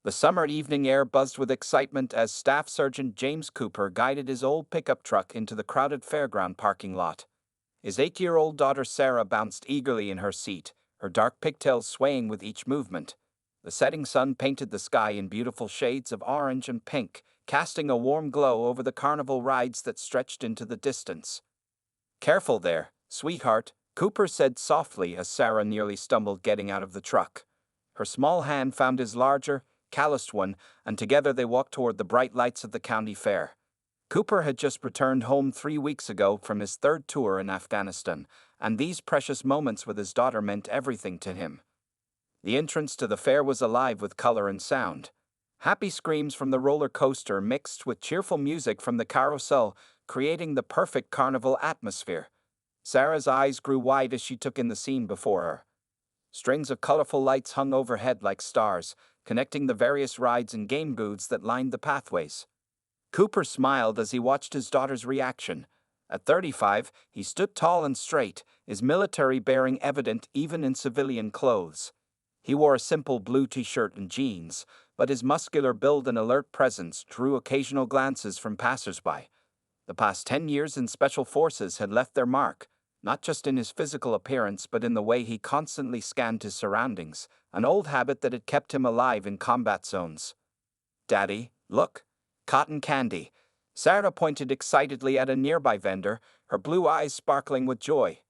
The summer evening air buzzed with excitement as Staff Sergeant James Cooper guided his old pickup truck into the crowded fairground parking lot. His 8-year-old daughter Sarah bounced eagerly in her seat, her dark pigtails swaying with each movement. The setting sun painted the sky in beautiful shades of orange and pink, casting a warm glow over the carnival rides that stretched into the distance. "Careful there, sweetheart," Cooper said softly as Sarah nearly stumbled getting out of the truck. Her small hand found his larger, calloused one, and together they walked toward the bright lights of the county fair. Cooper had just returned home 3 weeks ago from his third tour in Afghanistan, and these precious moments with his daughter meant everything to him. The entrance to the fair was alive with color and sound. Happy screams from the roller coaster mixed with cheerful music from the carousel, creating the perfect carnival atmosphere. Sarah's eyes grew wide as she took in the scene before her. Strings of colorful lights hung overhead like stars, connecting the various rides and game booths that lined the pathways. Cooper smiled as he watched his daughter's reaction. At 35, he stood tall and straight, his military bearing evident even in civilian clothes. He wore a simple blue t-shirt and jeans, but his muscular build and alert presence drew occasional glances from passersby. The past 10 years in Special Forces had left their mark, not just in his physical appearance but in the way he constantly scanned his surroundings, an old habit that had kept him alive in combat zones. "Daddy, look, cotton candy." Sarah pointed excitedly at a nearby vendor, her blue eyes sparkling with joy.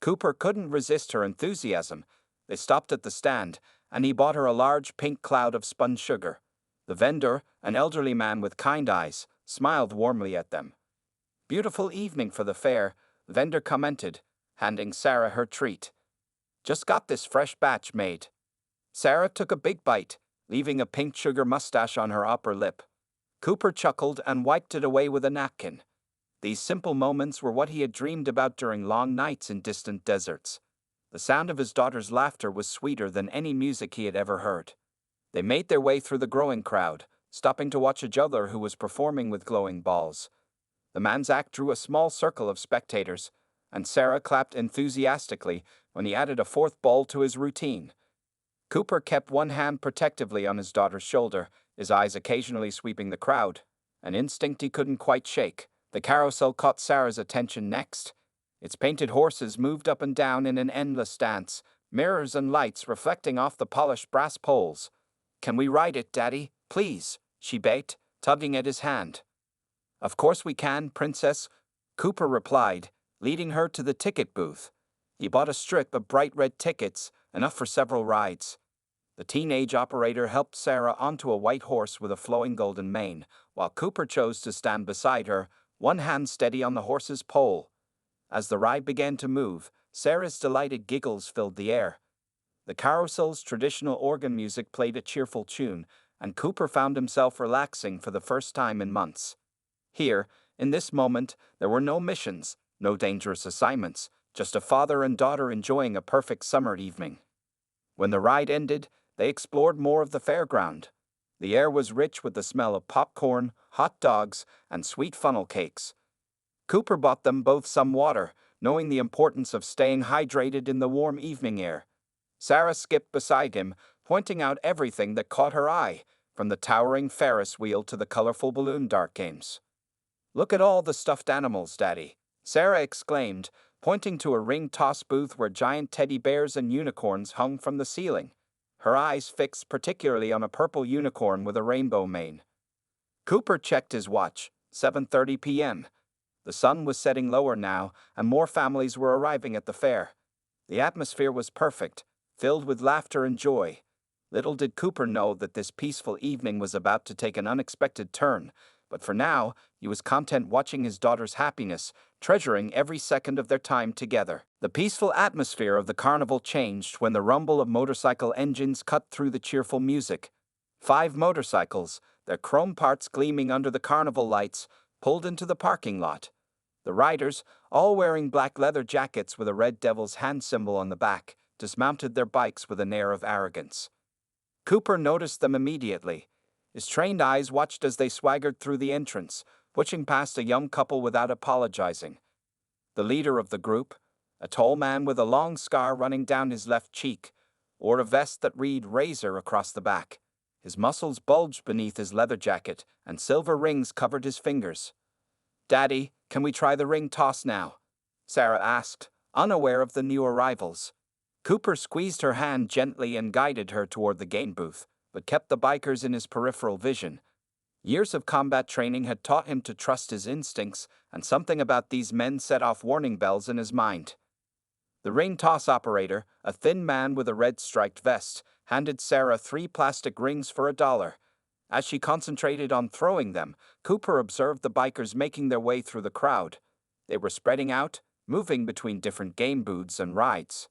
Cooper couldn't resist her enthusiasm. They stopped at the stand, and he bought her a large pink cloud of spun sugar. The vendor, an elderly man with kind eyes, smiled warmly at them. "Beautiful evening for the fair," the vendor commented, handing Sarah her treat. "Just got this fresh batch made." Sarah took a big bite, leaving a pink sugar mustache on her upper lip. Cooper chuckled and wiped it away with a napkin. These simple moments were what he had dreamed about during long nights in distant deserts. The sound of his daughter's laughter was sweeter than any music he had ever heard. They made their way through the growing crowd, stopping to watch a juggler who was performing with glowing balls. The man's act drew a small circle of spectators, and Sarah clapped enthusiastically when he added a fourth ball to his routine. Cooper kept one hand protectively on his daughter's shoulder, his eyes occasionally sweeping the crowd, an instinct he couldn't quite shake. The carousel caught Sarah's attention next. Its painted horses moved up and down in an endless dance, mirrors and lights reflecting off the polished brass poles. "Can we ride it, Daddy? Please," she begged, tugging at his hand. "Of course we can, Princess," Cooper replied, leading her to the ticket booth. He bought a strip of bright red tickets, enough for several rides. The teenage operator helped Sarah onto a white horse with a flowing golden mane, while Cooper chose to stand beside her, one hand steady on the horse's pole. As the ride began to move, Sarah's delighted giggles filled the air. The carousel's traditional organ music played a cheerful tune, and Cooper found himself relaxing for the first time in months. Here, in this moment, there were no missions, no dangerous assignments, just a father and daughter enjoying a perfect summer evening. When the ride ended, they explored more of the fairground. The air was rich with the smell of popcorn, hot dogs, and sweet funnel cakes. Cooper bought them both some water, knowing the importance of staying hydrated in the warm evening air. Sarah skipped beside him, pointing out everything that caught her eye, from the towering Ferris wheel to the colorful balloon dart games. "Look at all the stuffed animals, Daddy," Sarah exclaimed, pointing to a ring toss booth where giant teddy bears and unicorns hung from the ceiling, her eyes fixed particularly on a purple unicorn with a rainbow mane. Cooper checked his watch, 7:30 p.m. The sun was setting lower now, and more families were arriving at the fair. The atmosphere was perfect, filled with laughter and joy. Little did Cooper know that this peaceful evening was about to take an unexpected turn, but for now, he was content watching his daughter's happiness, treasuring every second of their time together. The peaceful atmosphere of the carnival changed when the rumble of motorcycle engines cut through the cheerful music. 5 motorcycles, their chrome parts gleaming under the carnival lights, pulled into the parking lot. The riders, all wearing black leather jackets with a red devil's hand symbol on the back, dismounted their bikes with an air of arrogance. Cooper noticed them immediately. His trained eyes watched as they swaggered through the entrance, pushing past a young couple without apologizing. The leader of the group, a tall man with a long scar running down his left cheek, wore a vest that read "Razor" across the back. His muscles bulged beneath his leather jacket, and silver rings covered his fingers. "Daddy, can we try the ring toss now?" Sarah asked, unaware of the new arrivals. Cooper squeezed her hand gently and guided her toward the game booth, but kept the bikers in his peripheral vision. Years of combat training had taught him to trust his instincts, and something about these men set off warning bells in his mind. The ring toss operator, a thin man with a red striped vest, handed Sarah 3 plastic rings for $1. As she concentrated on throwing them, Cooper observed the bikers making their way through the crowd. They were spreading out, moving between different game booths and rides.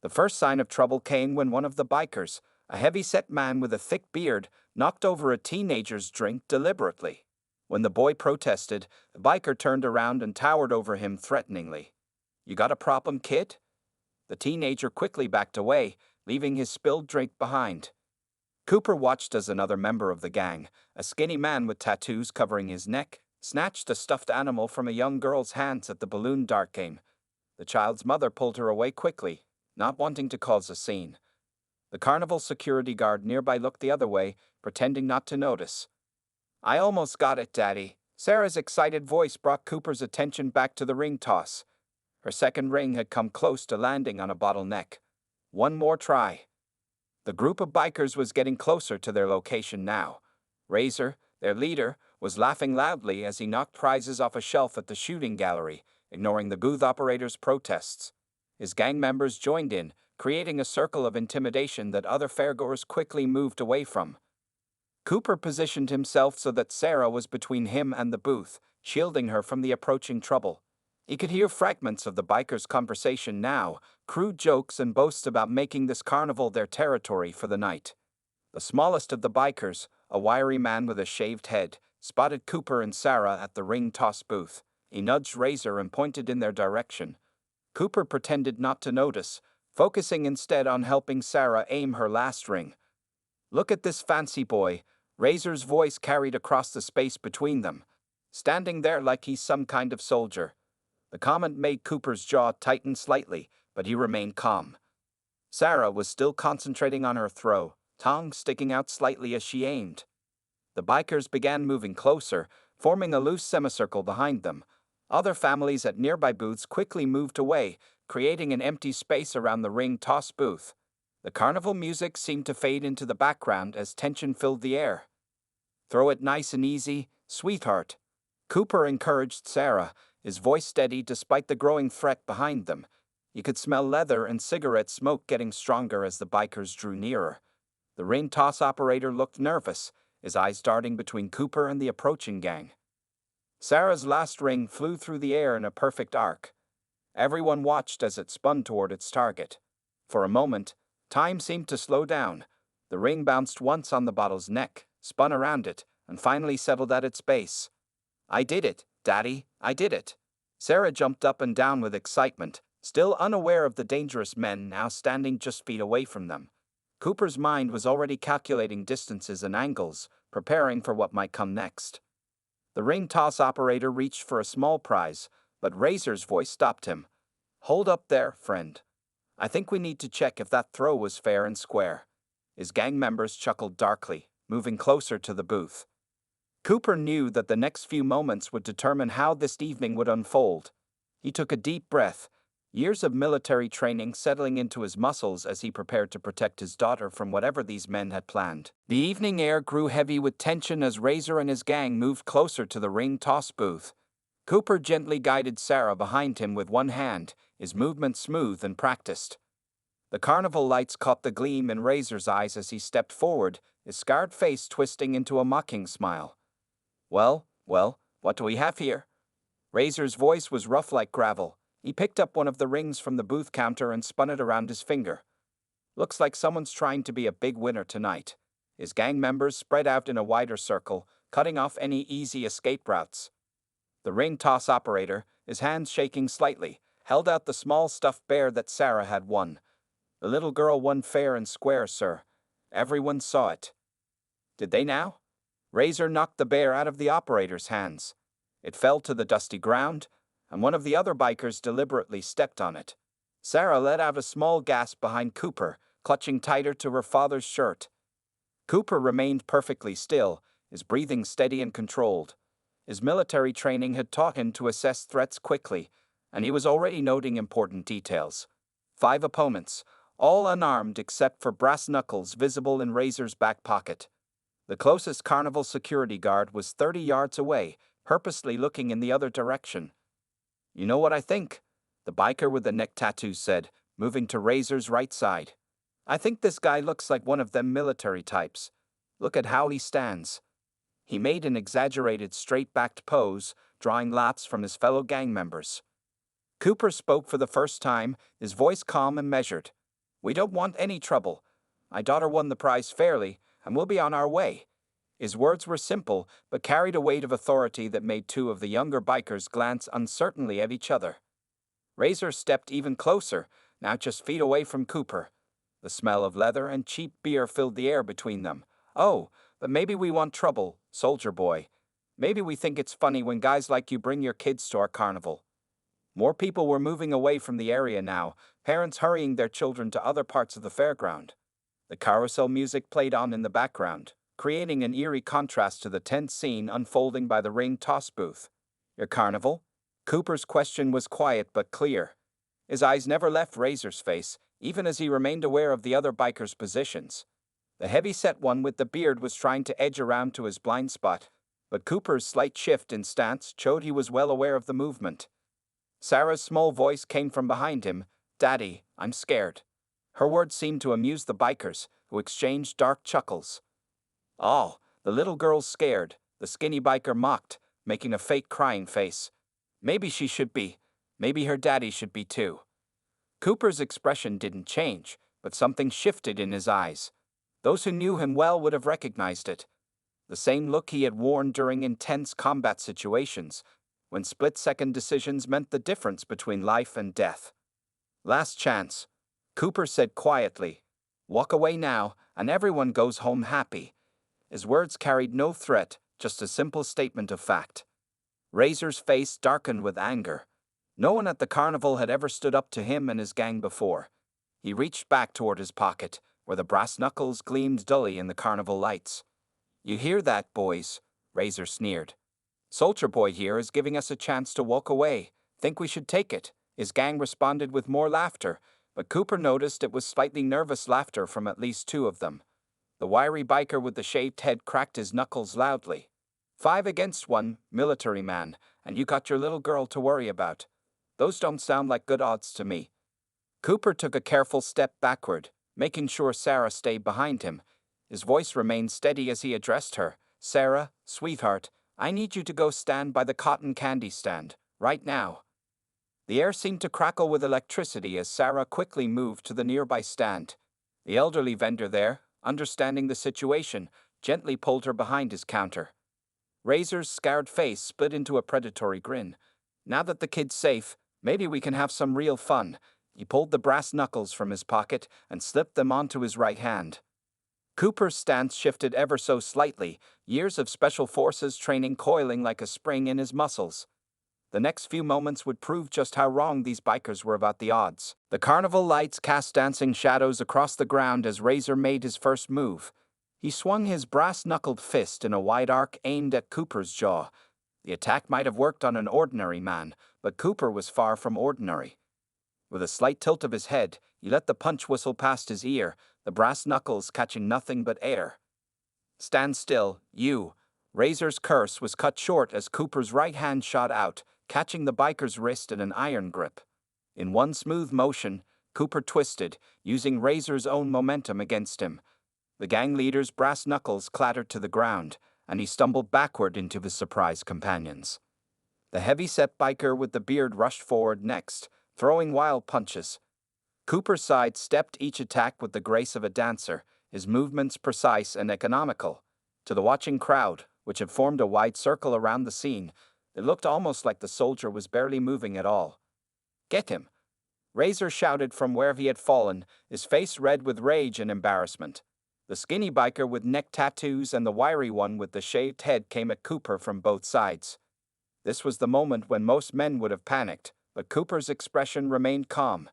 The first sign of trouble came when one of the bikers, a heavy-set man with a thick beard, knocked over a teenager's drink deliberately. When the boy protested, the biker turned around and towered over him threateningly. "You got a problem, kid?" The teenager quickly backed away, leaving his spilled drink behind. Cooper watched as another member of the gang, a skinny man with tattoos covering his neck, snatched a stuffed animal from a young girl's hands at the balloon dart game. The child's mother pulled her away quickly, not wanting to cause a scene. The Carnival security guard nearby looked the other way, pretending not to notice. "I almost got it, Daddy." Sarah's excited voice brought Cooper's attention back to the ring toss. Her second ring had come close to landing on a bottleneck. One more try. The group of bikers was getting closer to their location now. Razor, their leader, was laughing loudly as he knocked prizes off a shelf at the shooting gallery, ignoring the booth operator's protests. His gang members joined in, creating a circle of intimidation that other fairgoers quickly moved away from. Cooper positioned himself so that Sarah was between him and the booth, shielding her from the approaching trouble. He could hear fragments of the bikers' conversation now, crude jokes and boasts about making this carnival their territory for the night. The smallest of the bikers, a wiry man with a shaved head, spotted Cooper and Sarah at the ring toss booth. He nudged Razor and pointed in their direction. Cooper pretended not to notice, focusing instead on helping Sarah aim her last ring. "Look at this fancy boy," Razor's voice carried across the space between them. "Standing there like he's some kind of soldier." The comment made Cooper's jaw tighten slightly, but he remained calm. Sarah was still concentrating on her throw, tongue sticking out slightly as she aimed. The bikers began moving closer, forming a loose semicircle behind them. Other families at nearby booths quickly moved away, creating an empty space around the ring toss booth. The carnival music seemed to fade into the background as tension filled the air. "Throw it nice and easy, sweetheart," Cooper encouraged Sarah, his voice steady despite the growing threat behind them. You could smell leather and cigarette smoke getting stronger as the bikers drew nearer. The ring toss operator looked nervous, his eyes darting between Cooper and the approaching gang. Sarah's last ring flew through the air in a perfect arc. Everyone watched as it spun toward its target. For a moment, time seemed to slow down. The ring bounced once on the bottle's neck, spun around it, and finally settled at its base. "I did it, Daddy, I did it." Sarah jumped up and down with excitement, still unaware of the dangerous men now standing just feet away from them. Cooper's mind was already calculating distances and angles, preparing for what might come next. The ring toss operator reached for a small prize, but Razor's voice stopped him. "Hold up there, friend. I think we need to check if that throw was fair and square." His gang members chuckled darkly, moving closer to the booth. Cooper knew that the next few moments would determine how this evening would unfold. He took a deep breath, years of military training settling into his muscles as he prepared to protect his daughter from whatever these men had planned. The evening air grew heavy with tension as Razor and his gang moved closer to the ring toss booth. Cooper gently guided Sarah behind him with one hand, his movements smooth and practiced. The carnival lights caught the gleam in Razor's eyes as he stepped forward, his scarred face twisting into a mocking smile. Well, what do we have here?" Razor's voice was rough like gravel. He picked up one of the rings from the booth counter and spun it around his finger. "Looks like someone's trying to be a big winner tonight." His gang members spread out in a wider circle, cutting off any easy escape routes. The ring toss operator, his hands shaking slightly, held out the small stuffed bear that Sarah had won. "The little girl won fair and square, sir. Everyone saw it." "Did they now?" Razor knocked the bear out of the operator's hands. It fell to the dusty ground, and one of the other bikers deliberately stepped on it. Sarah let out a small gasp behind Cooper, clutching tighter to her father's shirt. Cooper remained perfectly still, his breathing steady and controlled. His military training had taught him to assess threats quickly, and he was already noting important details. 5 opponents, all unarmed except for brass knuckles visible in Razor's back pocket. The closest Carnival security guard was 30 yards away, purposely looking in the other direction. "You know what I think?" the biker with the neck tattoo said, moving to Razor's right side. "I think this guy looks like one of them military types. Look at how he stands." He made an exaggerated straight-backed pose, drawing laughs from his fellow gang members. Cooper spoke for the first time, his voice calm and measured. "We don't want any trouble. My daughter won the prize fairly, and we'll be on our way." His words were simple, but carried a weight of authority that made 2 of the younger bikers glance uncertainly at each other. Razor stepped even closer, now just feet away from Cooper. The smell of leather and cheap beer filled the air between them. "Oh, but maybe we want trouble, soldier boy. Maybe we think it's funny when guys like you bring your kids to our carnival." More people were moving away from the area now, parents hurrying their children to other parts of the fairground. The carousel music played on in the background, creating an eerie contrast to the tense scene unfolding by the ring toss booth. "Your carnival?" Cooper's question was quiet but clear. His eyes never left Razor's face, even as he remained aware of the other bikers' positions. The heavy-set one with the beard was trying to edge around to his blind spot, but Cooper's slight shift in stance showed he was well aware of the movement. Sarah's small voice came from behind him. "Daddy, I'm scared." Her words seemed to amuse the bikers, who exchanged dark chuckles. "Oh, the little girl's scared," the skinny biker mocked, making a fake crying face. "Maybe she should be. Maybe her daddy should be too." Cooper's expression didn't change, but something shifted in his eyes. Those who knew him well would have recognized it. The same look he had worn during intense combat situations, when split-second decisions meant the difference between life and death. "Last chance," Cooper said quietly. "Walk away now, and everyone goes home happy." His words carried no threat, just a simple statement of fact. Razor's face darkened with anger. No one at the carnival had ever stood up to him and his gang before. He reached back toward his pocket, where the brass knuckles gleamed dully in the carnival lights. "You hear that, boys?" Razor sneered. "Soldier Boy here is giving us a chance to walk away. Think we should take it?" His gang responded with more laughter, but Cooper noticed it was slightly nervous laughter from at least 2 of them. The wiry biker with the shaved head cracked his knuckles loudly. 5 against 1, military man, and you got your little girl to worry about. Those don't sound like good odds to me." Cooper took a careful step backward, making sure Sarah stayed behind him. His voice remained steady as he addressed her. "Sarah, sweetheart, I need you to go stand by the cotton candy stand, right now." The air seemed to crackle with electricity as Sarah quickly moved to the nearby stand. The elderly vendor there, understanding the situation, gently pulled her behind his counter. Razor's scarred face split into a predatory grin. "Now that the kid's safe, maybe we can have some real fun." He pulled the brass knuckles from his pocket and slipped them onto his right hand. Cooper's stance shifted ever so slightly, years of special forces training coiling like a spring in his muscles. The next few moments would prove just how wrong these bikers were about the odds. The carnival lights cast dancing shadows across the ground as Razor made his first move. He swung his brass-knuckled fist in a wide arc aimed at Cooper's jaw. The attack might have worked on an ordinary man, but Cooper was far from ordinary. With a slight tilt of his head, he let the punch whistle past his ear, the brass knuckles catching nothing but air. "Stand still, you." Razor's curse was cut short as Cooper's right hand shot out, catching the biker's wrist in an iron grip. In one smooth motion, Cooper twisted, using Razor's own momentum against him. The gang leader's brass knuckles clattered to the ground, and he stumbled backward into his surprised companions. The heavy-set biker with the beard rushed forward next, throwing wild punches. Cooper sidestepped each attack with the grace of a dancer, his movements precise and economical. To the watching crowd, which had formed a wide circle around the scene, it looked almost like the soldier was barely moving at all. "Get him!" Razor shouted from where he had fallen, his face red with rage and embarrassment. The skinny biker with neck tattoos and the wiry one with the shaved head came at Cooper from both sides. This was the moment when most men would have panicked, but Cooper's expression remained calm.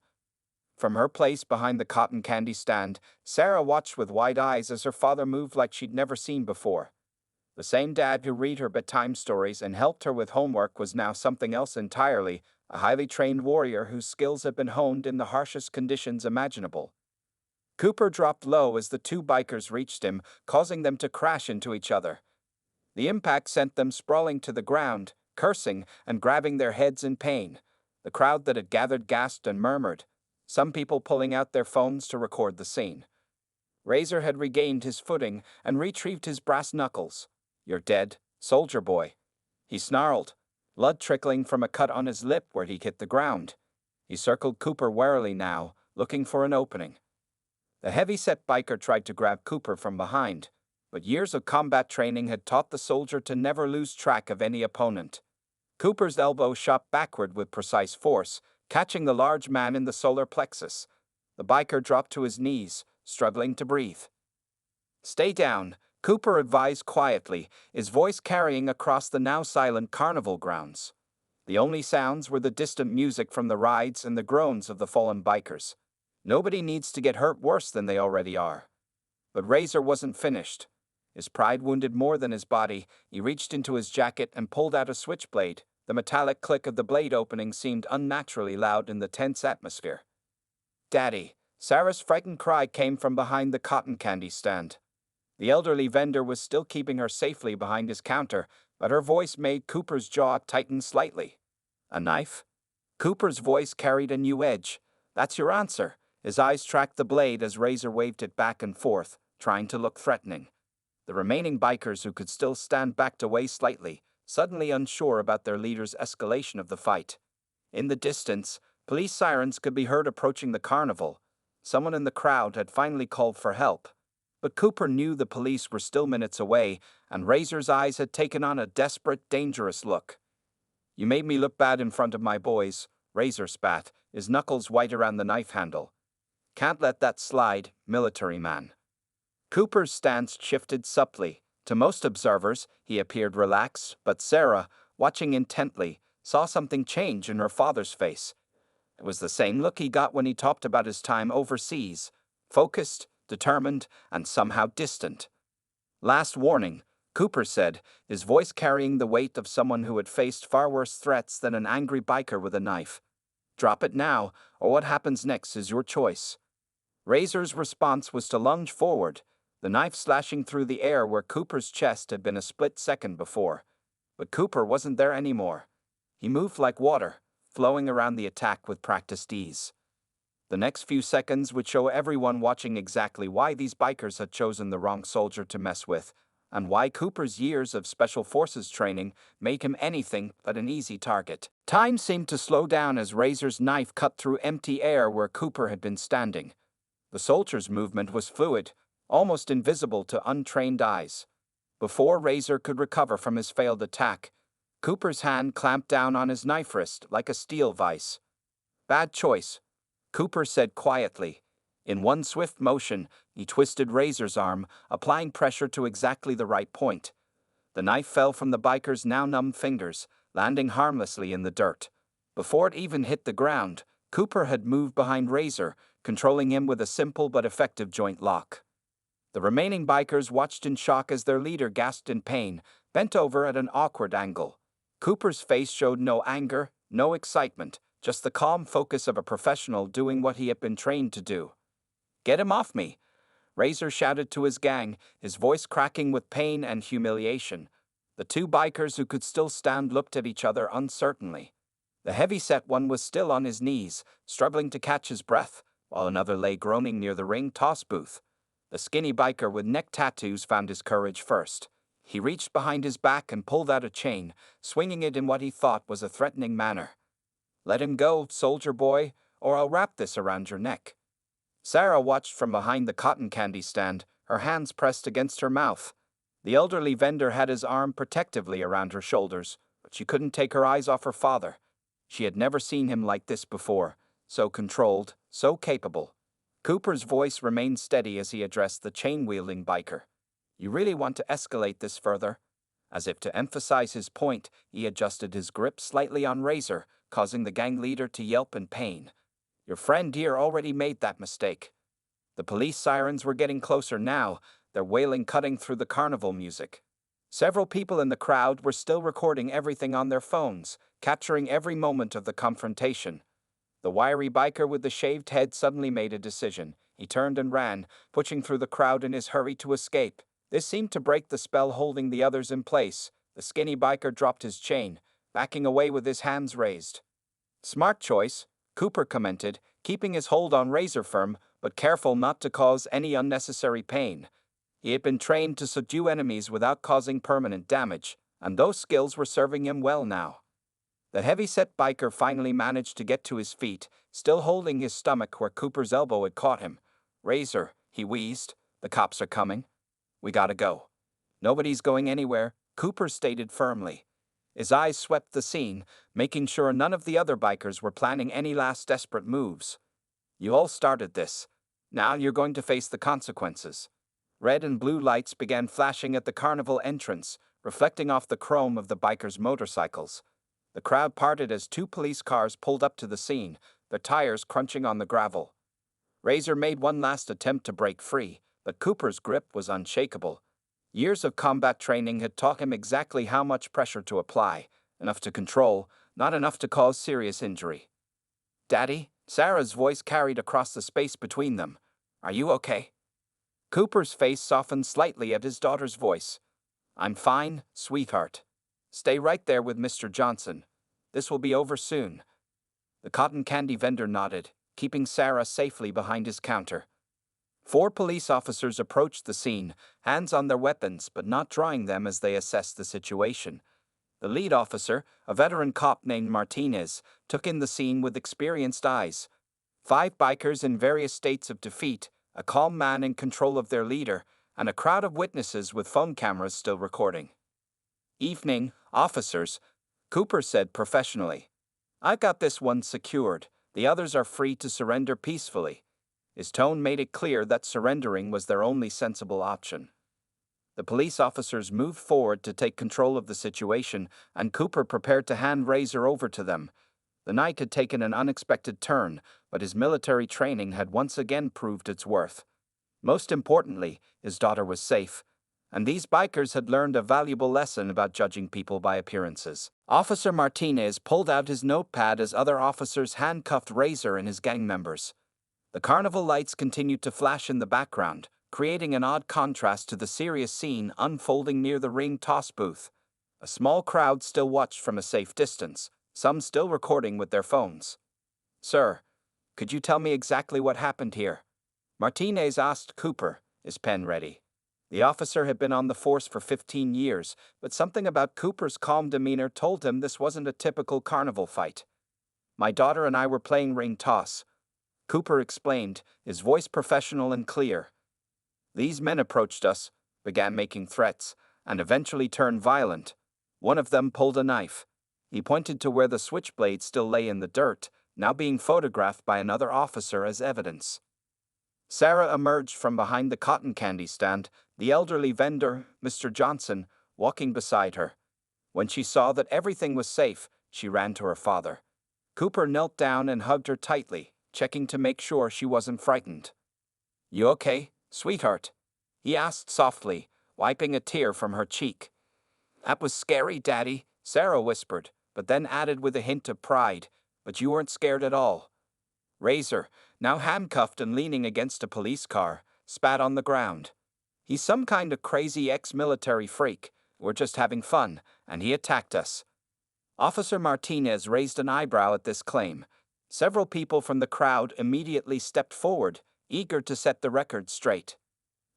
From her place behind the cotton candy stand, Sarah watched with wide eyes as her father moved like she'd never seen before. The same dad who read her bedtime stories and helped her with homework was now something else entirely, a highly trained warrior whose skills had been honed in the harshest conditions imaginable. Cooper dropped low as the two bikers reached him, causing them to crash into each other. The impact sent them sprawling to the ground, cursing and grabbing their heads in pain. The crowd that had gathered gasped and murmured, some people pulling out their phones to record the scene. Razor had regained his footing and retrieved his brass knuckles. "You're dead, soldier boy," he snarled, blood trickling from a cut on his lip where he hit the ground. He circled Cooper warily now, looking for an opening. The heavy-set biker tried to grab Cooper from behind, but years of combat training had taught the soldier to never lose track of any opponent. Cooper's elbow shot backward with precise force, catching the large man in the solar plexus. The biker dropped to his knees, struggling to breathe. "Stay down," Cooper advised quietly, his voice carrying across the now silent carnival grounds. The only sounds were the distant music from the rides and the groans of the fallen bikers. Nobody needs to get hurt worse than they already are. But Razor wasn't finished. His pride wounded more than his body, he reached into his jacket and pulled out a switchblade. The metallic click of the blade opening seemed unnaturally loud in the tense atmosphere. "Daddy!" Sarah's frightened cry came from behind the cotton candy stand. The elderly vendor was still keeping her safely behind his counter, but her voice made Cooper's jaw tighten slightly. "A knife?" Cooper's voice carried a new edge. "That's your answer." His eyes tracked the blade as Razor waved it back and forth, trying to look threatening. The remaining bikers who could still stand backed away slightly, suddenly unsure about their leader's escalation of the fight. In the distance, police sirens could be heard approaching the carnival. Someone in the crowd had finally called for help. But Cooper knew the police were still minutes away, and Razor's eyes had taken on a desperate, dangerous look. "You made me look bad in front of my boys," Razor spat, his knuckles white around the knife handle. "Can't let that slide, military man." Cooper's stance shifted subtly. To most observers, he appeared relaxed, but Sarah, watching intently, saw something change in her father's face. It was the same look he got when he talked about his time overseas, focused, determined, and somehow distant. "Last warning," Cooper said, his voice carrying the weight of someone who had faced far worse threats than an angry biker with a knife. "Drop it now, or what happens next is your choice." Razor's response was to lunge forward, the knife slashing through the air where Cooper's chest had been a split second before. But Cooper wasn't there anymore. He moved like water, flowing around the attack with practiced ease. The next few seconds would show everyone watching exactly why these bikers had chosen the wrong soldier to mess with, and why Cooper's years of Special Forces training made him anything but an easy target. Time seemed to slow down as Razor's knife cut through empty air where Cooper had been standing. The soldier's movement was fluid, almost invisible to untrained eyes. Before Razor could recover from his failed attack, Cooper's hand clamped down on his knife wrist like a steel vise. "Bad choice," Cooper said quietly. In one swift motion, he twisted Razor's arm, applying pressure to exactly the right point. The knife fell from the biker's now numb fingers, landing harmlessly in the dirt. Before it even hit the ground, Cooper had moved behind Razor, controlling him with a simple but effective joint lock. The remaining bikers watched in shock as their leader gasped in pain, bent over at an awkward angle. Cooper's face showed no anger, no excitement, just the calm focus of a professional doing what he had been trained to do. "Get him off me!" Razor shouted to his gang, his voice cracking with pain and humiliation. The two bikers who could still stand looked at each other uncertainly. The heavy-set one was still on his knees, struggling to catch his breath, while another lay groaning near the ring toss booth. The skinny biker with neck tattoos found his courage first. He reached behind his back and pulled out a chain, swinging it in what he thought was a threatening manner. "Let him go, soldier boy, or I'll wrap this around your neck." Sarah watched from behind the cotton candy stand, her hands pressed against her mouth. The elderly vendor had his arm protectively around her shoulders, but she couldn't take her eyes off her father. She had never seen him like this before, so controlled, so capable. Cooper's voice remained steady as he addressed the chain-wielding biker. "You really want to escalate this further?" As if to emphasize his point, he adjusted his grip slightly on Razor, causing the gang leader to yelp in pain. Your friend here already made that mistake. The police sirens were getting closer now, their wailing cutting through the carnival music. Several people in the crowd were still recording everything on their phones, capturing every moment of the confrontation. The wiry biker with the shaved head suddenly made a decision. He turned and ran, pushing through the crowd in his hurry to escape. This seemed to break the spell holding the others in place. The skinny biker dropped his chain, backing away with his hands raised. Smart choice, Cooper commented, keeping his hold on Razor firm, but careful not to cause any unnecessary pain. He had been trained to subdue enemies without causing permanent damage, and those skills were serving him well now. The heavy-set biker finally managed to get to his feet, still holding his stomach where Cooper's elbow had caught him. "Razor," he wheezed, "the cops are coming. We gotta go." "Nobody's going anywhere," Cooper stated firmly. His eyes swept the scene, making sure none of the other bikers were planning any last desperate moves. "You all started this. Now you're going to face the consequences." Red and blue lights began flashing at the carnival entrance, reflecting off the chrome of the bikers' motorcycles. The crowd parted as two police cars pulled up to the scene, their tires crunching on the gravel. Razor made one last attempt to break free, but Cooper's grip was unshakable. Years of combat training had taught him exactly how much pressure to apply, enough to control, not enough to cause serious injury. "Daddy?" Sarah's voice carried across the space between them. "Are you okay?" Cooper's face softened slightly at his daughter's voice. "I'm fine, sweetheart. Stay right there with Mr. Johnson. This will be over soon." The cotton candy vendor nodded, keeping Sarah safely behind his counter. 4 police officers approached the scene, hands on their weapons but not drawing them as they assessed the situation. The lead officer, a veteran cop named Martinez, took in the scene with experienced eyes. 5 bikers in various states of defeat, a calm man in control of their leader, and a crowd of witnesses with phone cameras still recording. "Evening, officers," Cooper said professionally. "I've got this one secured. The others are free to surrender peacefully." His tone made it clear that surrendering was their only sensible option. The police officers moved forward to take control of the situation, and Cooper prepared to hand Razor over to them. The night had taken an unexpected turn, but his military training had once again proved its worth. Most importantly, his daughter was safe, and these bikers had learned a valuable lesson about judging people by appearances. Officer Martinez pulled out his notepad as other officers handcuffed Razor and his gang members. The carnival lights continued to flash in the background, creating an odd contrast to the serious scene unfolding near the ring toss booth. A small crowd still watched from a safe distance, some still recording with their phones. "Sir, could you tell me exactly what happened here?" Martinez asked Cooper, his pen ready. The officer had been on the force for 15 years, but something about Cooper's calm demeanor told him this wasn't a typical carnival fight. "My daughter and I were playing ring toss," Cooper explained, his voice professional and clear. "These men approached us, began making threats, and eventually turned violent. One of them pulled a knife." He pointed to where the switchblade still lay in the dirt, now being photographed by another officer as evidence. Sarah emerged from behind the cotton candy stand, the elderly vendor, Mr. Johnson, walking beside her. When she saw that everything was safe, she ran to her father. Cooper knelt down and hugged her tightly, checking to make sure she wasn't frightened. "You okay, sweetheart?" he asked softly, wiping a tear from her cheek. "That was scary, Daddy," Sarah whispered, but then added with a hint of pride, "But you weren't scared at all." Razor, now handcuffed and leaning against a police car, spat on the ground. "He's some kind of crazy ex-military freak. We're just having fun, and he attacked us." Officer Martinez raised an eyebrow at this claim. Several people from the crowd immediately stepped forward, eager to set the record straight.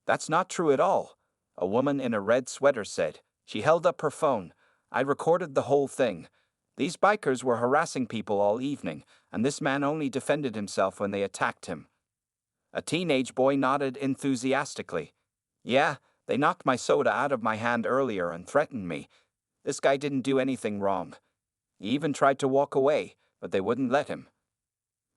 "That's not true at all," a woman in a red sweater said. She held up her phone. "I recorded the whole thing. These bikers were harassing people all evening, and this man only defended himself when they attacked him." A teenage boy nodded enthusiastically. "Yeah, they knocked my soda out of my hand earlier and threatened me. This guy didn't do anything wrong. He even tried to walk away, but they wouldn't let him."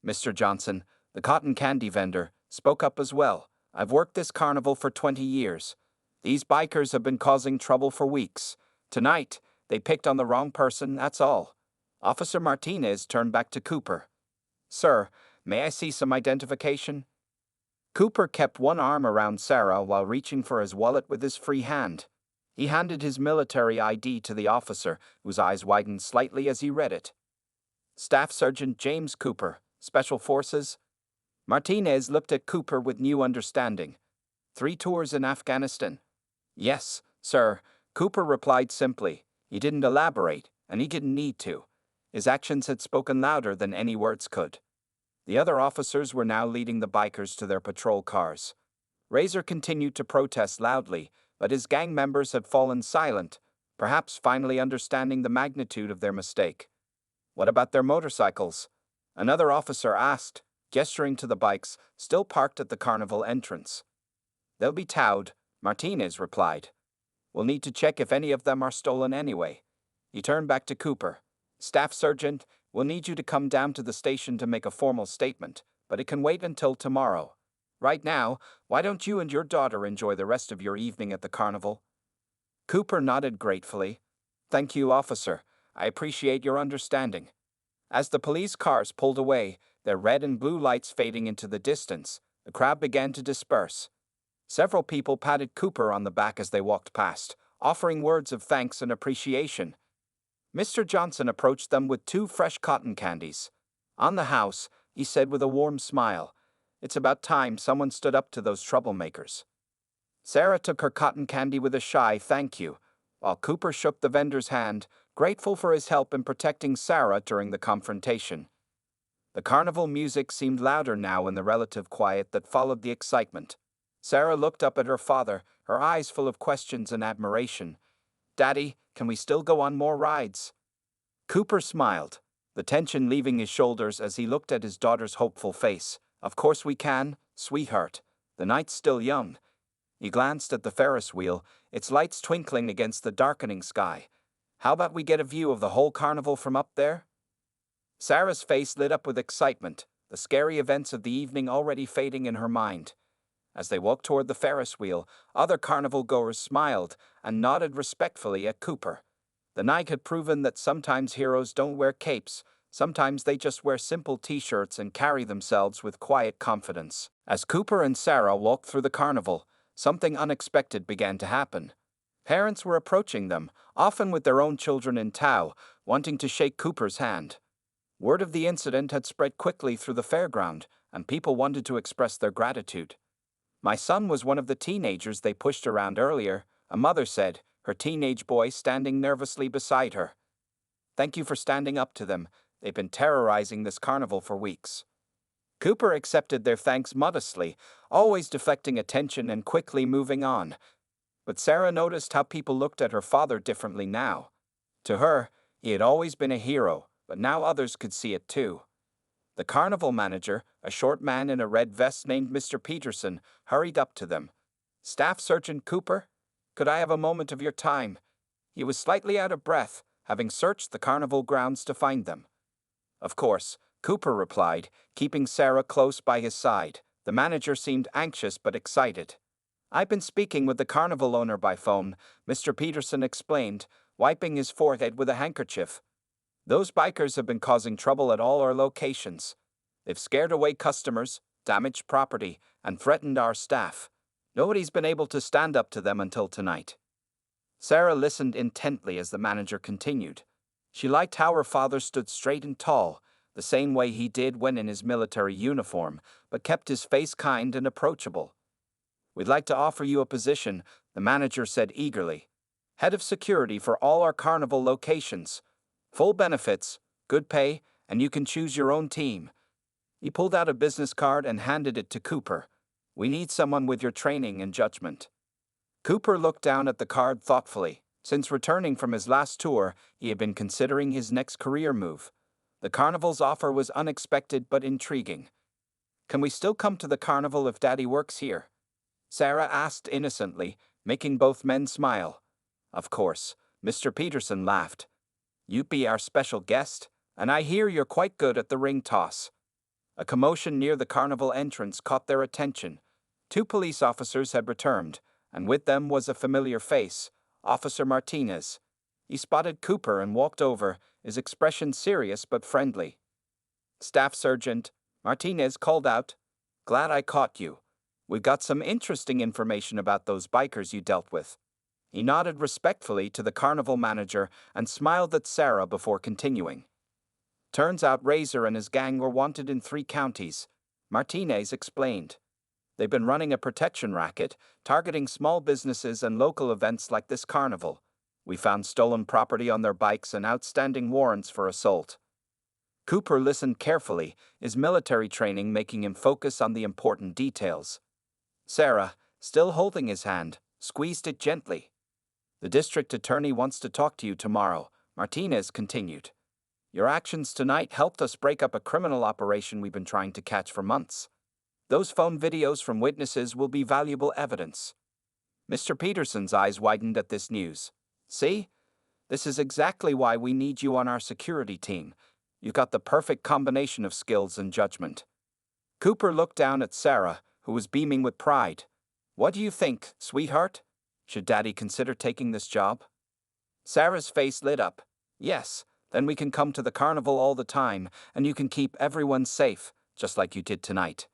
Mr. Johnson, the cotton candy vendor, spoke up as well. "I've worked this carnival for 20 years. These bikers have been causing trouble for weeks. Tonight, they picked on the wrong person, that's all." Officer Martinez turned back to Cooper. "Sir, May I see some identification? Cooper kept one arm around Sarah while reaching for his wallet with his free hand. He handed his military ID to the officer, whose eyes widened slightly as he read it. Staff Sergeant James Cooper, Special Forces. Martinez looked at Cooper with new understanding. 3 tours in Afghanistan? Yes, sir, Cooper replied simply. He didn't elaborate, and he didn't need to. His actions had spoken louder than any words could. The other officers were now leading the bikers to their patrol cars. Razor continued to protest loudly, but his gang members had fallen silent, perhaps finally understanding the magnitude of their mistake. What about their motorcycles? Another officer asked, gesturing to the bikes still parked at the carnival entrance. They'll be towed, Martinez replied. We'll need to check if any of them are stolen anyway. He turned back to Cooper. Staff Sergeant, we'll need you to come down to the station to make a formal statement, but it can wait until tomorrow. Right now, why don't you and your daughter enjoy the rest of your evening at the carnival? Cooper nodded gratefully. Thank you, officer. I appreciate your understanding. As the police cars pulled away, their red and blue lights fading into the distance, the crowd began to disperse. Several people patted Cooper on the back as they walked past, offering words of thanks and appreciation. Mr. Johnson approached them with 2 fresh cotton candies. On the house, he said with a warm smile, it's about time someone stood up to those troublemakers. Sarah took her cotton candy with a shy thank you, while Cooper shook the vendor's hand, grateful for his help in protecting Sarah during the confrontation. The carnival music seemed louder now in the relative quiet that followed the excitement. Sarah looked up at her father, her eyes full of questions and admiration. Daddy, can we still go on more rides? Cooper smiled, the tension leaving his shoulders as he looked at his daughter's hopeful face. Of course we can, sweetheart. The night's still young. He glanced at the Ferris wheel, its lights twinkling against the darkening sky. How about we get a view of the whole carnival from up there? Sarah's face lit up with excitement, the scary events of the evening already fading in her mind. As they walked toward the Ferris wheel, other carnival goers smiled and nodded respectfully at Cooper. The night had proven that sometimes heroes don't wear capes, sometimes they just wear simple t-shirts and carry themselves with quiet confidence. As Cooper and Sarah walked through the carnival, something unexpected began to happen. Parents were approaching them, often with their own children in tow, wanting to shake Cooper's hand. Word of the incident had spread quickly through the fairground, and people wanted to express their gratitude. My son was one of the teenagers they pushed around earlier, a mother said, her teenage boy standing nervously beside her. Thank you for standing up to them. They've been terrorizing this carnival for weeks. Cooper accepted their thanks modestly, always deflecting attention and quickly moving on. But Sarah noticed how people looked at her father differently now. To her, he had always been a hero, but now others could see it too. The carnival manager, a short man in a red vest named Mr. Peterson, hurried up to them. Staff Sergeant Cooper, could I have a moment of your time? He was slightly out of breath, having searched the carnival grounds to find them. Of course, Cooper replied, keeping Sarah close by his side. The manager seemed anxious but excited. I've been speaking with the carnival owner by phone, Mr. Peterson explained, wiping his forehead with a handkerchief. Those bikers have been causing trouble at all our locations. They've scared away customers, damaged property, and threatened our staff. Nobody's been able to stand up to them until tonight. Sarah listened intently as the manager continued. She liked how her father stood straight and tall, the same way he did when in his military uniform, but kept his face kind and approachable. We'd like to offer you a position, the manager said eagerly. Head of security for all our carnival locations. Full benefits, good pay, and you can choose your own team. He pulled out a business card and handed it to Cooper. We need someone with your training and judgment. Cooper looked down at the card thoughtfully. Since returning from his last tour, he had been considering his next career move. The carnival's offer was unexpected but intriguing. Can we still come to the carnival if Daddy works here? Sarah asked innocently, making both men smile. Of course, Mr. Peterson laughed. You'd be our special guest, and I hear you're quite good at the ring toss. A commotion near the carnival entrance caught their attention. 2 police officers had returned, and with them was a familiar face, Officer Martinez. He spotted Cooper and walked over, his expression serious but friendly. Staff Sergeant, Martinez called out. Glad I caught you. We've got some interesting information about those bikers you dealt with. He nodded respectfully to the carnival manager and smiled at Sarah before continuing. Turns out Razor and his gang were wanted in 3 counties, Martinez explained. They've been running a protection racket, targeting small businesses and local events like this carnival. We found stolen property on their bikes and outstanding warrants for assault. Cooper listened carefully, his military training making him focus on the important details. Sarah, still holding his hand, squeezed it gently. The district attorney wants to talk to you tomorrow, Martinez continued. Your actions tonight helped us break up a criminal operation we've been trying to catch for months. Those phone videos from witnesses will be valuable evidence. Mr. Peterson's eyes widened at this news. See? This is exactly why we need you on our security team. You've got the perfect combination of skills and judgment. Cooper looked down at Sarah, who was beaming with pride. What do you think, sweetheart? Should Daddy consider taking this job? Sarah's face lit up. Yes, then we can come to the carnival all the time, and you can keep everyone safe, just like you did tonight.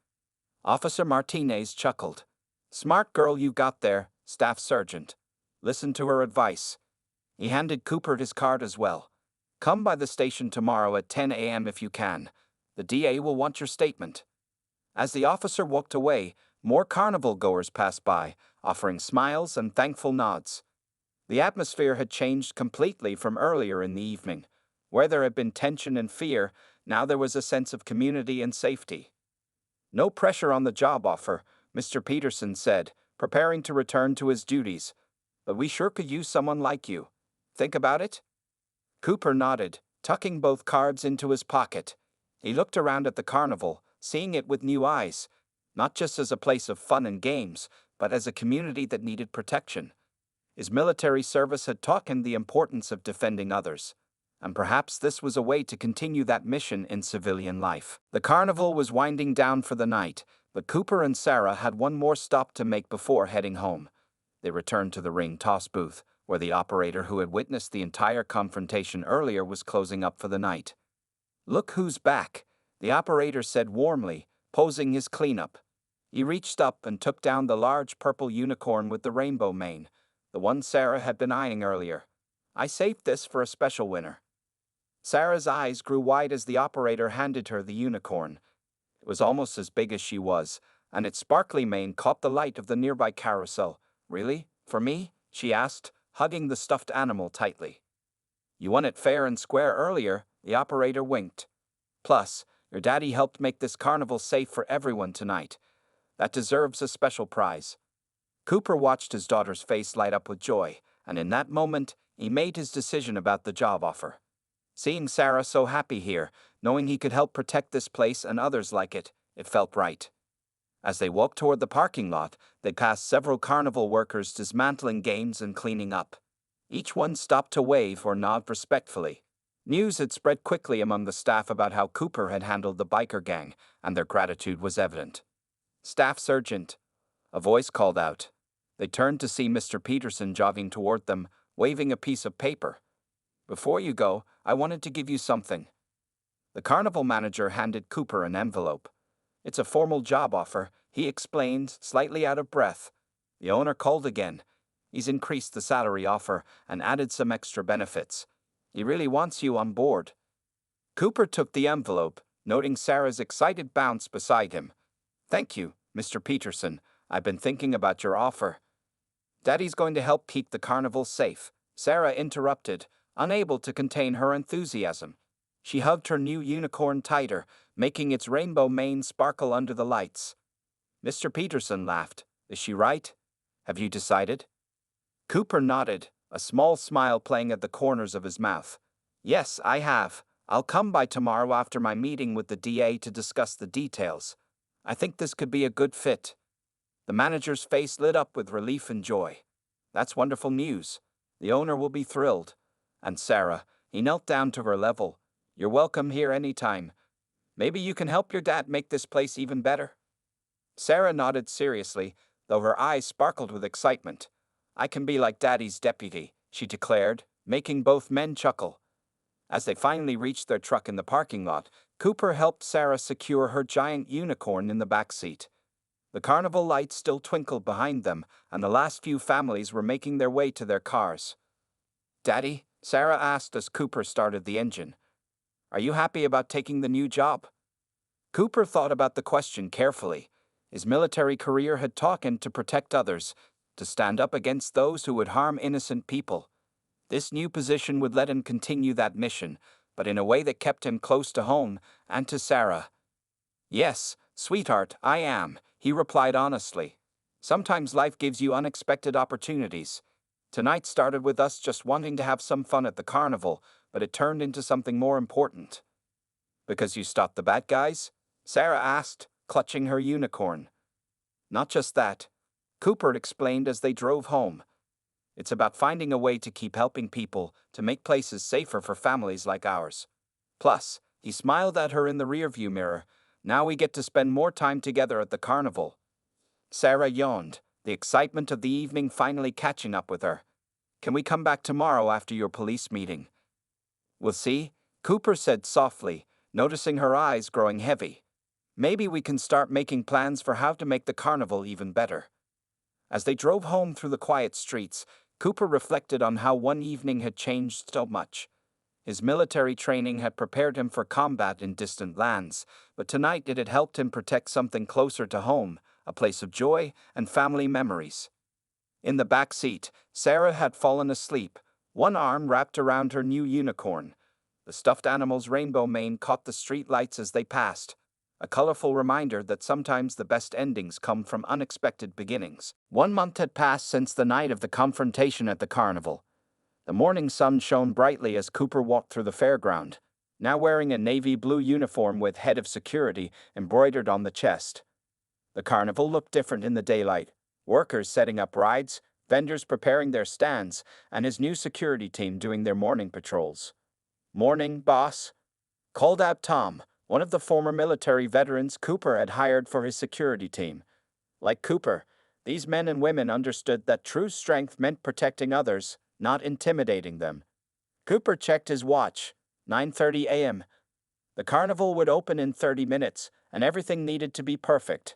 Officer Martinez chuckled. Smart girl you got there, Staff Sergeant. Listen to her advice. He handed Cooper his card as well. Come by the station tomorrow at 10 a.m. if you can. The DA will want your statement. As the officer walked away, more carnival goers passed by, offering smiles and thankful nods. The atmosphere had changed completely from earlier in the evening. Where there had been tension and fear, now there was a sense of community and safety. No pressure on the job offer, Mr. Peterson said, preparing to return to his duties. But we sure could use someone like you. Think about it? Cooper nodded, tucking both cards into his pocket. He looked around at the carnival, seeing it with new eyes, not just as a place of fun and games, but as a community that needed protection. His military service had taught him the importance of defending others, and perhaps this was a way to continue that mission in civilian life. The carnival was winding down for the night, but Cooper and Sarah had one more stop to make before heading home. They returned to the ring toss booth, where the operator who had witnessed the entire confrontation earlier was closing up for the night. Look who's back, the operator said warmly, posing his cleanup. He reached up and took down the large purple unicorn with the rainbow mane, the one Sarah had been eyeing earlier. I saved this for a special winner. Sarah's eyes grew wide as the operator handed her the unicorn. It was almost as big as she was, and its sparkly mane caught the light of the nearby carousel. Really? For me? She asked, hugging the stuffed animal tightly. You won it fair and square earlier, the operator winked. Plus, your daddy helped make this carnival safe for everyone tonight. That deserves a special prize. Cooper watched his daughter's face light up with joy, and in that moment, he made his decision about the job offer. Seeing Sarah so happy here, knowing he could help protect this place and others like it, it felt right. As they walked toward the parking lot, they passed several carnival workers dismantling games and cleaning up. Each one stopped to wave or nod respectfully. News had spread quickly among the staff about how Cooper had handled the biker gang, and their gratitude was evident. Staff Sergeant, a voice called out. They turned to see Mr. Peterson jogging toward them, waving a piece of paper. Before you go, I wanted to give you something. The carnival manager handed Cooper an envelope. It's a formal job offer, he explained, slightly out of breath. The owner called again. He's increased the salary offer and added some extra benefits. He really wants you on board. Cooper took the envelope, noting Sarah's excited bounce beside him. Thank you, Mr. Peterson. I've been thinking about your offer. Daddy's going to help keep the carnival safe, Sarah interrupted, unable to contain her enthusiasm. She hugged her new unicorn tighter, making its rainbow mane sparkle under the lights. Mr. Peterson laughed. Is she right? Have you decided? Cooper nodded, a small smile playing at the corners of his mouth. Yes, I have. I'll come by tomorrow after my meeting with the DA to discuss the details. I think this could be a good fit. The manager's face lit up with relief and joy. That's wonderful news. The owner will be thrilled. And Sarah, he knelt down to her level. You're welcome here anytime. Maybe you can help your dad make this place even better. Sarah nodded seriously, though her eyes sparkled with excitement. I can be like Daddy's deputy, she declared, making both men chuckle. As they finally reached their truck in the parking lot, Cooper helped Sarah secure her giant unicorn in the back seat. The carnival lights still twinkled behind them, and the last few families were making their way to their cars. "Daddy?" Sarah asked as Cooper started the engine. "Are you happy about taking the new job?" Cooper thought about the question carefully. His military career had taught him to protect others, to stand up against those who would harm innocent people. This new position would let him continue that mission, but in a way that kept him close to home and to Sarah. "Yes, sweetheart, I am," he replied honestly. "Sometimes life gives you unexpected opportunities. Tonight started with us just wanting to have some fun at the carnival, but it turned into something more important." "Because you stopped the bad guys?" Sarah asked, clutching her unicorn. "Not just that," Cooper explained as they drove home. "It's about finding a way to keep helping people, to make places safer for families like ours. Plus," he smiled at her in the rearview mirror, "now we get to spend more time together at the carnival." Sarah yawned, the excitement of the evening finally catching up with her. "Can we come back tomorrow after your police meeting?" "We'll see," Cooper said softly, noticing her eyes growing heavy. "Maybe we can start making plans for how to make the carnival even better." As they drove home through the quiet streets, Cooper reflected on how one evening had changed so much. His military training had prepared him for combat in distant lands, but tonight it had helped him protect something closer to home, a place of joy and family memories. In the back seat, Sarah had fallen asleep, one arm wrapped around her new unicorn. The stuffed animal's rainbow mane caught the street lights as they passed, a colorful reminder that sometimes the best endings come from unexpected beginnings. 1 month had passed since the night of the confrontation at the carnival. The morning sun shone brightly as Cooper walked through the fairground, now wearing a navy blue uniform with head of security embroidered on the chest. The carnival looked different in the daylight. Workers setting up rides, vendors preparing their stands, and his new security team doing their morning patrols. "Morning, boss," called out Tom, one of the former military veterans Cooper had hired for his security team. Like Cooper, these men and women understood that true strength meant protecting others, not intimidating them. Cooper checked his watch. 9:30 a.m. The carnival would open in 30 minutes, and everything needed to be perfect.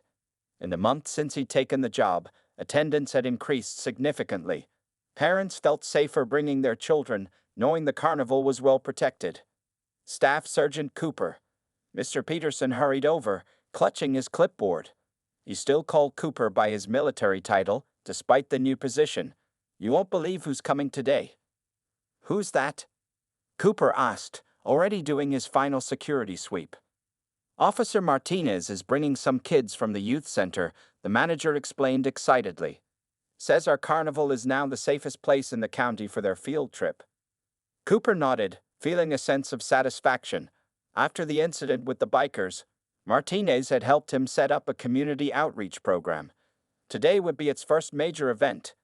In the month since he'd taken the job, attendance had increased significantly. Parents felt safer bringing their children, knowing the carnival was well protected. "Staff Sergeant Cooper." Mr. Peterson hurried over, clutching his clipboard. He still called Cooper by his military title, despite the new position. "You won't believe who's coming today." "Who's that?" Cooper asked, already doing his final security sweep. "Officer Martinez is bringing some kids from the youth center," the manager explained excitedly. "Says our carnival is now the safest place in the county for their field trip." Cooper nodded, feeling a sense of satisfaction. After the incident with the bikers, Martinez had helped him set up a community outreach program. Today would be its first major event,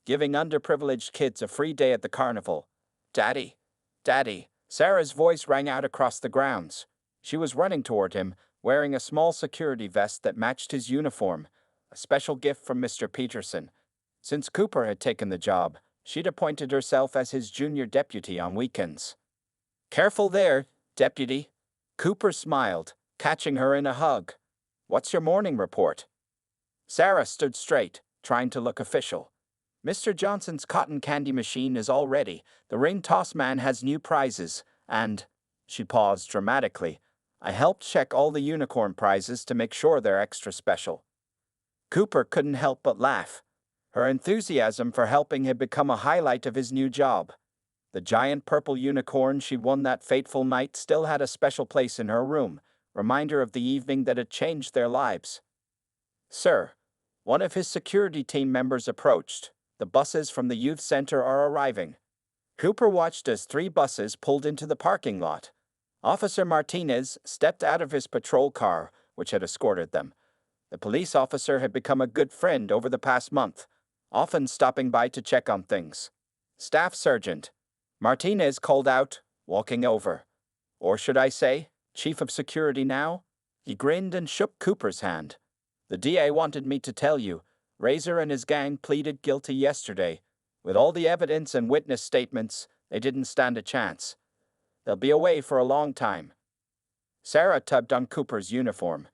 giving underprivileged kids a free day at the carnival. "Daddy, Daddy," Sarah's voice rang out across the grounds. She was running toward him, wearing a small security vest that matched his uniform, a special gift from Mr. Peterson. Since Cooper had taken the job, she'd appointed herself as his junior deputy on weekends. "Careful there, deputy." Cooper smiled, catching her in a hug. "What's your morning report?" Sarah stood straight, trying to look official. "Mr. Johnson's cotton candy machine is all ready. The ring toss man has new prizes, and—" she paused dramatically. "I helped check all the unicorn prizes to make sure they're extra special." Cooper couldn't help but laugh. Her enthusiasm for helping had become a highlight of his new job. The giant purple unicorn she'd won that fateful night still had a special place in her room, reminder of the evening that had changed their lives. "Sir," one of his security team members approached. "The buses from the youth center are arriving." Cooper watched as 3 buses pulled into the parking lot. Officer Martinez stepped out of his patrol car, which had escorted them. The police officer had become a good friend over the past month, often stopping by to check on things. "Staff Sergeant," Martinez called out, walking over. "Or should I say, Chief of Security now?" He grinned and shook Cooper's hand. "The DA wanted me to tell you, Razor and his gang pleaded guilty yesterday. With all the evidence and witness statements, they didn't stand a chance. They'll be away for a long time. Sarah tugged on Cooper's uniform.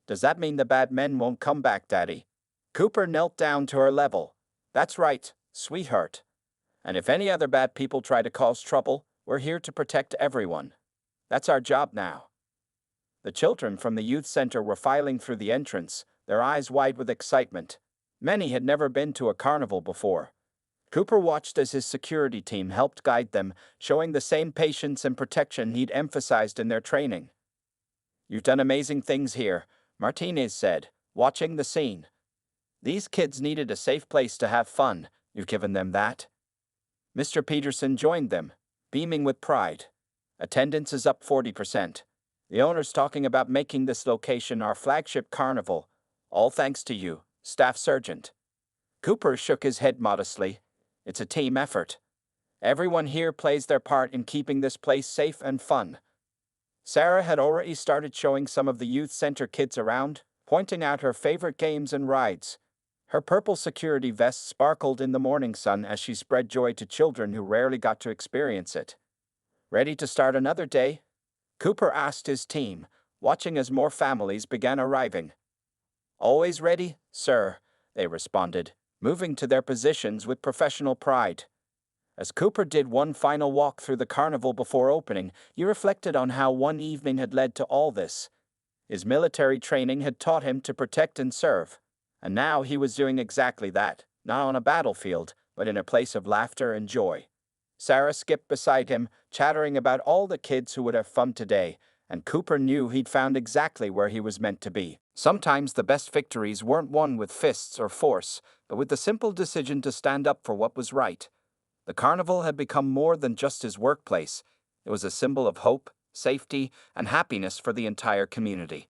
Does that mean the bad men won't come back, Daddy? Cooper knelt down to her level. That's right, sweetheart. And if any other bad people try to cause trouble, we're here to protect everyone. That's our job now. The children from the youth center were filing through the entrance, their eyes wide with excitement. Many had never been to a carnival before. Cooper watched as his security team helped guide them, showing the same patience and protection he'd emphasized in their training. You've done amazing things here, Martinez said, watching the scene. These kids needed a safe place to have fun. You've given them that. Mr. Peterson joined them, beaming with pride. Attendance is up 40%. The owner's talking about making this location our flagship carnival, all thanks to you, Staff Sergeant. Cooper shook his head modestly. It's a team effort. Everyone here plays their part in keeping this place safe and fun. Sarah had already started showing some of the youth center kids around, pointing out her favorite games and rides. Her purple security vest sparkled in the morning sun as she spread joy to children who rarely got to experience it. Ready to start another day? Cooper asked his team, watching as more families began arriving. Always ready, sir, they responded, moving to their positions with professional pride. As Cooper did one final walk through the carnival before opening, he reflected on how one evening had led to all this. His military training had taught him to protect and serve, and now he was doing exactly that, not on a battlefield, but in a place of laughter and joy. Sarah skipped beside him, chattering about all the kids who would have fun today, and Cooper knew he'd found exactly where he was meant to be. Sometimes the best victories weren't won with fists or force, but with the simple decision to stand up for what was right. The carnival had become more than just his workplace. It was a symbol of hope, safety, and happiness for the entire community.